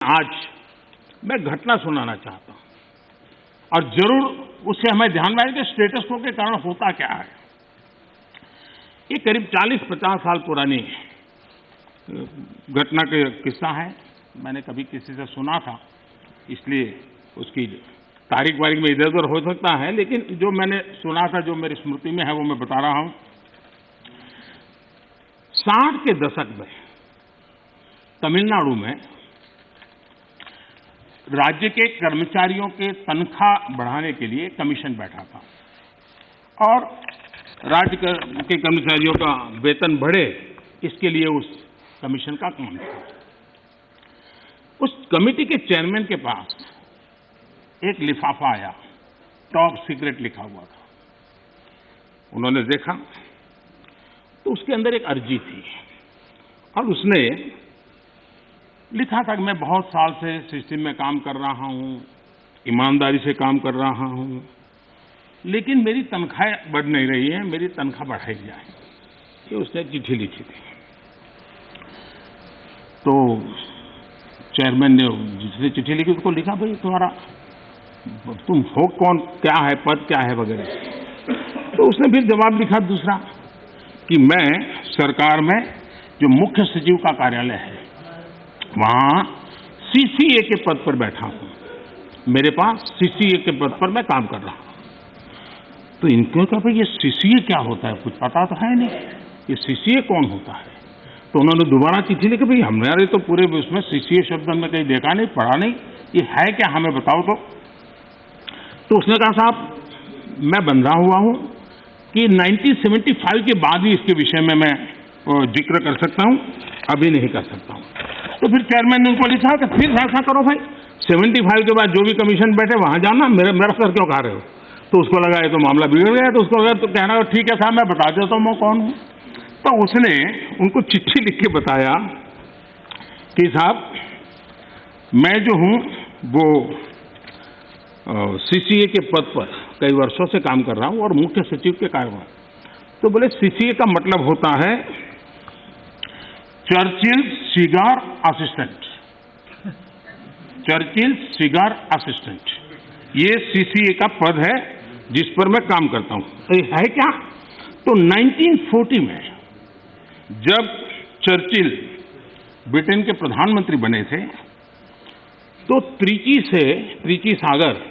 आज मैं घटना सुनाना चाहता हूं और जरूर उससे हमें ध्यान में आए कि स्टेटस को के कारण होता क्या है। ये करीब 40-50 साल पुरानी घटना का किस्सा है। मैंने कभी किसी से सुना था, इसलिए उसकी तारीख वारीख में इधर उधर हो सकता है, लेकिन जो मैंने सुना था, जो मेरी स्मृति में है, वो मैं बता रहा हूं। 60 के दशक में तमिलनाडु में राज्य के कर्मचारियों के तनख्वाह बढ़ाने के लिए कमीशन बैठा था और राज्य के कर्मचारियों का वेतन बढ़े, इसके लिए उस कमीशन का काम था। उस कमेटी के चेयरमैन के पास एक लिफाफा आया, टॉप सीक्रेट लिखा हुआ था। उन्होंने देखा तो उसके अंदर एक अर्जी थी और उसने लिखा था कि मैं बहुत साल से सिस्टम में काम कर रहा हूं, ईमानदारी से काम कर रहा हूं, लेकिन मेरी तनख्वाह बढ़ नहीं रही है, मेरी तनख्वाह बढ़ाई जाए। ये उसने चिट्ठी लिखी थी। तो चेयरमैन ने जिसने चिट्ठी लिखी उसको लिखा, भाई तुम हो कौन, क्या है, पद क्या है वगैरह। तो उसने फिर जवाब लिखा दूसरा कि मैं सरकार में जो मुख्य सचिव का कार्यालय है वहां सीसीए के पद पर बैठा हूं, मेरे पास सीसीए के पद पर मैं काम कर रहा हूं। तो इनको कहा, भाई ये सीसीए क्या होता है, कुछ पता तो है नहीं, ये सीसीए कौन होता है। तो उन्होंने दोबारा चिट्ठी लिखी, भाई हमारे तो पूरे उसमें सीसीए शब्द हमने कहीं देखा नहीं, पढ़ा नहीं, ये है क्या, हमें बताओ। तो उसने कहा, साहब मैं बंधा हुआ हूं कि 1975 के बाद ही इसके विषय में मैं जिक्र कर सकता हूं, अभी नहीं कर सकता हूं। तो फिर चेयरमैन ने उनको लिखा कि फिर ऐसा करो भाई, 75 के बाद जो भी कमीशन बैठे वहां जाना, मेरा सर क्यों खा रहे हो। तो उसको लगा ये तो मामला बिगड़ गया। तो उसको लगा, तो कहना ठीक है साहब, मैं बता देता हूं मैं कौन हूं। तो उसने उनको चिट्ठी लिख के बताया कि साहब मैं जो हूं वो सीसीए के पद पर कई वर्षों से काम कर रहा हूं और मुख्य सचिव के कार्यभार। तो बोले सीसीए का मतलब होता है Churchill cigar assistant. Churchill cigar assistant, ये सीसीए का पद है जिस पर मैं काम करता हूं। तो ये है क्या। तो 1940 में जब चर्चिल ब्रिटेन के प्रधानमंत्री बने थे तो त्रिची सागर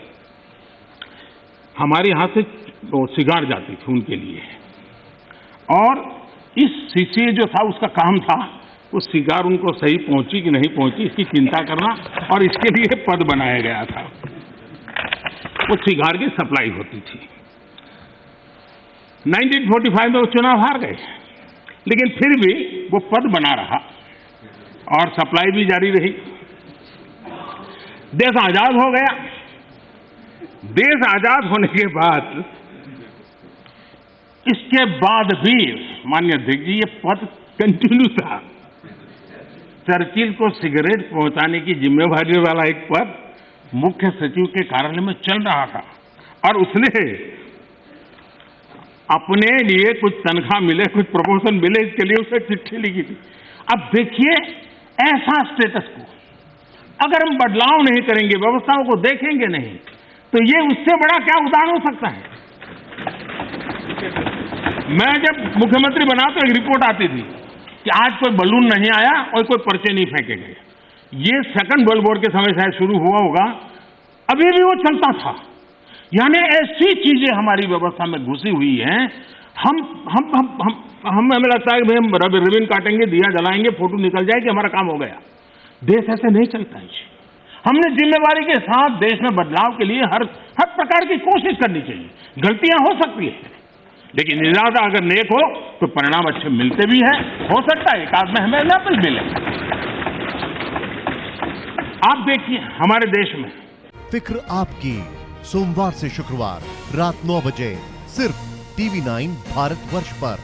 हमारे यहां से सिगार जाती थी उनके लिए, और इस सीसीए जो था उसका काम था वो सिगार उनको सही पहुंची कि नहीं पहुंची इसकी चिंता करना, और इसके लिए पद बनाया गया था। वो सिगार की सप्लाई होती थी। 1945 में वो चुनाव हार गए, लेकिन फिर भी वो पद बना रहा और सप्लाई भी जारी रही। देश आजाद हो गया। देश आजाद होने के बाद इसके बाद भी माननीय अध्यक्ष जी ये पद कंटिन्यू था। चर्चिल को सिगरेट पहुंचाने की जिम्मेवारी वाला एक पद मुख्य सचिव के कार्यालय में चल रहा था, और उसने अपने लिए कुछ तनख्वाह मिले, कुछ प्रमोशन मिले, इसके लिए उसे चिट्ठी लिखी थी। अब देखिए, ऐसा स्टेटस को अगर हम बदलाव नहीं करेंगे, व्यवस्थाओं को देखेंगे नहीं, तो ये उससे बड़ा क्या उदाहरण हो सकता है। मैं जब मुख्यमंत्री बना तो एक रिपोर्ट आती थी कि आज कोई बलून नहीं आया और कोई पर्चे नहीं फेंके गए। ये सेकंड वर्ल्ड वॉर के समय शायद शुरू हुआ होगा, अभी भी वो चलता था। यानी ऐसी चीजें हमारी व्यवस्था में घुसी हुई हैं। हमें लगता है कि हम रिबन काटेंगे, दिया जलाएंगे, फोटो निकल जाएगी, हमारा काम हो गया। देश ऐसे नहीं चलता है। हमने जिम्मेवारी के साथ देश में बदलाव के लिए हर प्रकार की कोशिश करनी चाहिए। गलतियां हो सकती है, लेकिन इरादा अगर नेक हो तो परिणाम अच्छे मिलते भी हैं। हो सकता है एक आध में हमें न मिले। आप देखिए हमारे देश में फिक्र आपकी, सोमवार से शुक्रवार रात 9 बजे सिर्फ TV9 भारतवर्ष पर।